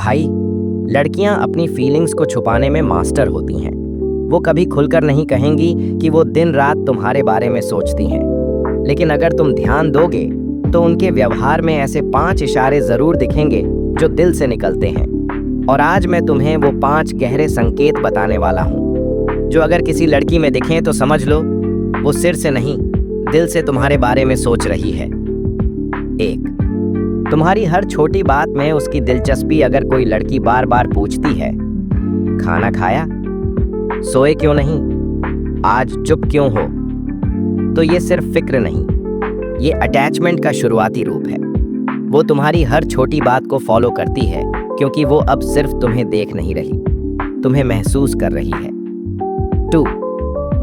भाई, लड़कियां अपनी फीलिंग्स को छुपाने में मास्टर होती हैं। वो कभी खुलकर नहीं कहेंगी कि वो दिन रात तुम्हारे बारे में सोचती हैं, लेकिन अगर तुम ध्यान दोगे तो उनके व्यवहार में ऐसे 5 इशारे जरूर दिखेंगे जो दिल से निकलते हैं। और आज मैं तुम्हें वो 5 गहरे संकेत बताने वाला हूँ जो अगर किसी लड़की में दिखें तो समझ लो वो सिर से नहीं, दिल से तुम्हारे बारे में सोच रही है। 1, तुम्हारी हर छोटी बात में उसकी दिलचस्पी। अगर कोई लड़की बार बार पूछती है, खाना खाया, सोए क्यों नहीं, आज चुप क्यों हो, तो ये सिर्फ फिक्र नहीं, ये अटैचमेंट का शुरुआती रूप है। वो तुम्हारी हर छोटी बात को फॉलो करती है क्योंकि वो अब सिर्फ तुम्हें देख नहीं रही, तुम्हें महसूस कर रही है। 2,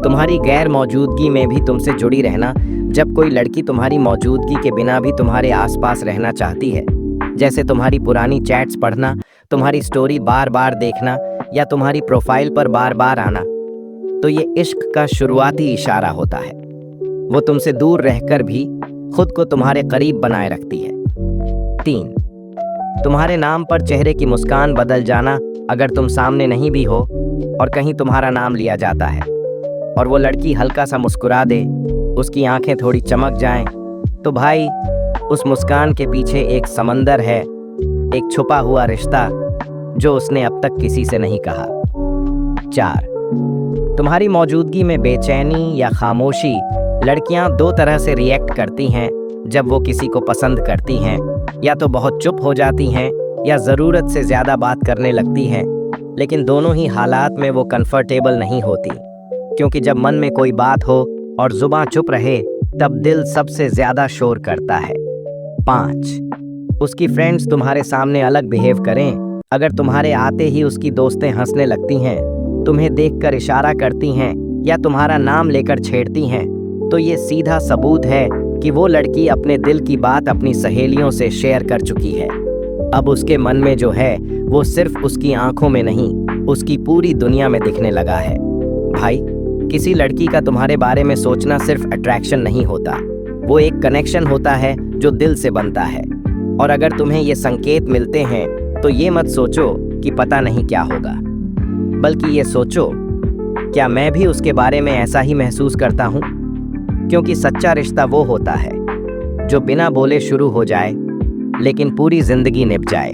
तुम्हारी गैर मौजूदगी में भी तुमसे जुड़ी रहना। जब कोई लड़की तुम्हारी मौजूदगी के बिना भी तुम्हारे आसपास रहना चाहती है, जैसे तुम्हारी पुरानी चैट्स पढ़ना, तुम्हारी स्टोरी बार बार देखना या तुम्हारी प्रोफाइल पर बार बार आना, तो ये इश्क का शुरुआती इशारा होता है। वो तुमसे दूर रहकर भी खुद को तुम्हारे करीब बनाए रखती है। 3, तुम्हारे नाम पर चेहरे की मुस्कान बदल जाना। अगर तुम सामने नहीं भी हो और कहीं तुम्हारा नाम लिया जाता है और वो लड़की हल्का सा मुस्कुरा दे, उसकी आंखें थोड़ी चमक जाएं, तो भाई उस मुस्कान के पीछे एक समंदर है, एक छुपा हुआ रिश्ता जो उसने अब तक किसी से नहीं कहा। 4, तुम्हारी मौजूदगी में बेचैनी या खामोशी। लड़कियां 2 तरह से रिएक्ट करती हैं जब वो किसी को पसंद करती हैं, या तो बहुत चुप हो जाती हैं या ज़रूरत से ज़्यादा बात करने लगती हैं। लेकिन दोनों ही हालात में वो कंफर्टेबल नहीं होती, क्योंकि जब मन में कोई बात हो और जुबां चुप रहे तब दिल सबसे ज़्यादा शोर करता है। 5, उसकी फ्रेंड्स तुम्हारे सामने अलग बिहेव करें। अगर तुम्हारे आते ही उसकी दोस्तें हंसने लगती हैं, तुम्हें देखकर इशारा करती हैं या तुम्हारा नाम लेकर छेड़ती हैं, तो ये सीधा सबूत है कि वो लड़की अपने दिल की बात अपनी सहेलियों से शेयर कर चुकी है। अब उसके मन में जो है वो सिर्फ उसकी आंखों में नहीं, उसकी पूरी दुनिया में दिखने लगा है। भाई, किसी लड़की का तुम्हारे बारे में सोचना सिर्फ अट्रैक्शन नहीं होता, वो एक कनेक्शन होता है जो दिल से बनता है। और अगर तुम्हें ये संकेत मिलते हैं तो ये मत सोचो कि पता नहीं क्या होगा, बल्कि ये सोचो, क्या मैं भी उसके बारे में ऐसा ही महसूस करता हूँ? क्योंकि सच्चा रिश्ता वो होता है जो बिना बोले शुरू हो जाए लेकिन पूरी जिंदगी निभ जाए।